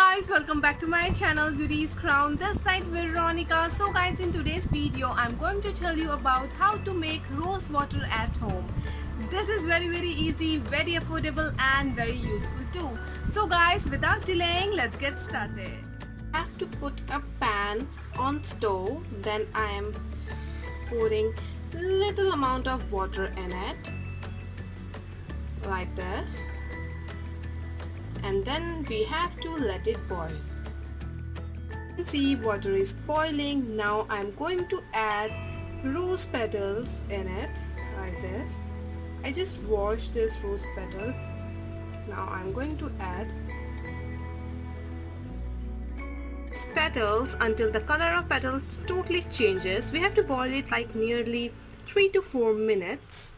guys, welcome back to my channel Beauties Crown. This side Veronica. So guys, in today's video I'm going to tell you about how to make rose water at home. This is very easy, very affordable and very useful too. So guys, without delaying, let's get started. I have to put a pan on stove. Then I am pouring little amount of water in it like this. And then we have to let it boil. See, water is boiling. Now I'm going to add rose petals in it like this. I just washed this rose petal. Now I'm going to add petals until the color of petals totally changes. We have to boil it like nearly 3 to 4 minutes.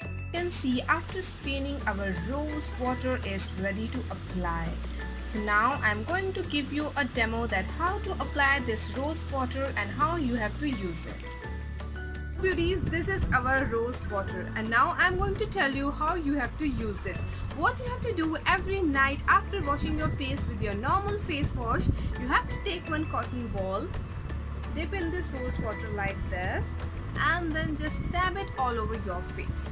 You can see after straining, our rose water is ready to apply. So now I'm going to give you a demo that how to apply this rose water and how you have to use it. Beauties, this is our rose water and now I'm going to tell you how you have to use it. What you have to do every night after washing your face with your normal face wash, you have to take one cotton ball, dip in this rose water like this and then just dab it all over your face.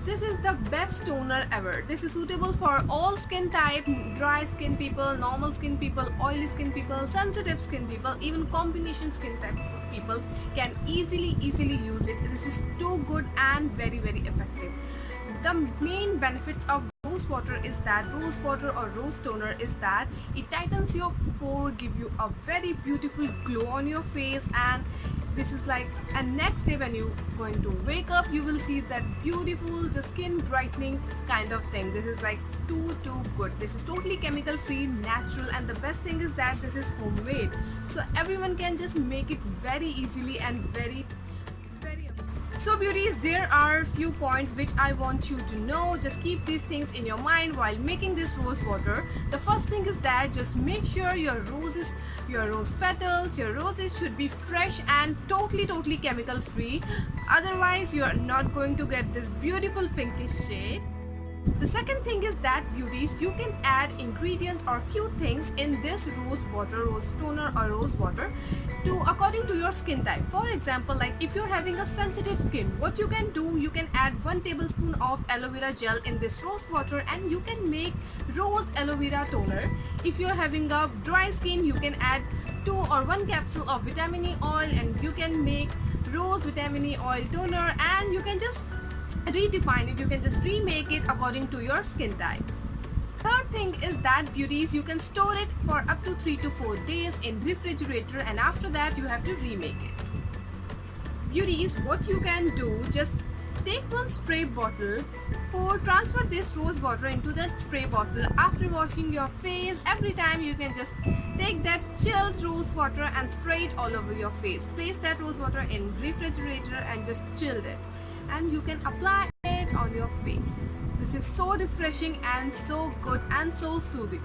This is the best toner ever. This is suitable for all skin type, dry skin people, normal skin people, oily skin people, sensitive skin people, even combination skin type of people can easily use it. This is too good and very effective. The main benefits of rose water is that rose water or rose toner is that it tightens your pore, give you a very beautiful glow on your face, and this is like, and next day when you going to wake up, you will see that beautiful, the skin brightening kind of thing. This is like too good. This is totally chemical free, natural, and the best thing is that this is homemade, so everyone can just make it very easily and very. So beauties, there are few points which I want you to know. Just keep these things in your mind while making this rose water. The first thing is that just make sure your roses, your rose petals, your roses should be fresh and totally chemical free. Otherwise you are not going to get this beautiful pinkish shade. The second thing is that beauties, you can add ingredients or few things in this rose water, rose toner or rose water to according to your skin type. For example, like if you're having a sensitive skin, what you can do, you can add 1 tablespoon of aloe vera gel in this rose water and you can make rose aloe vera toner. If you're having a dry skin, you can add 2 or 1 capsule of vitamin E oil and you can make rose vitamin E oil toner, and you can just redefine it, you can just remake it according to your skin type. Third thing is that beauties, you can store it for up to 3 to 4 days in refrigerator and after that you have to remake it. Beauties, what you can do, just take one spray bottle, transfer this rose water into that spray bottle. After washing your face, every time you can just take that chilled rose water and spray it all over your face. Place that rose water in refrigerator and just chill it, and you can apply it on your face. This is so refreshing and so good and so soothing.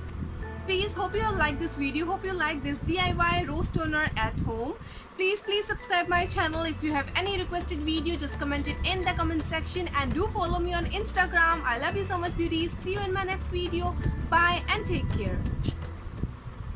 Please, hope you like this video, hope you like this DIY rose toner at home. Please subscribe my channel. If you have any requested video, just comment it in the comment section and do follow me on Instagram. I love you so much beauties. See you in my next video. Bye and take care.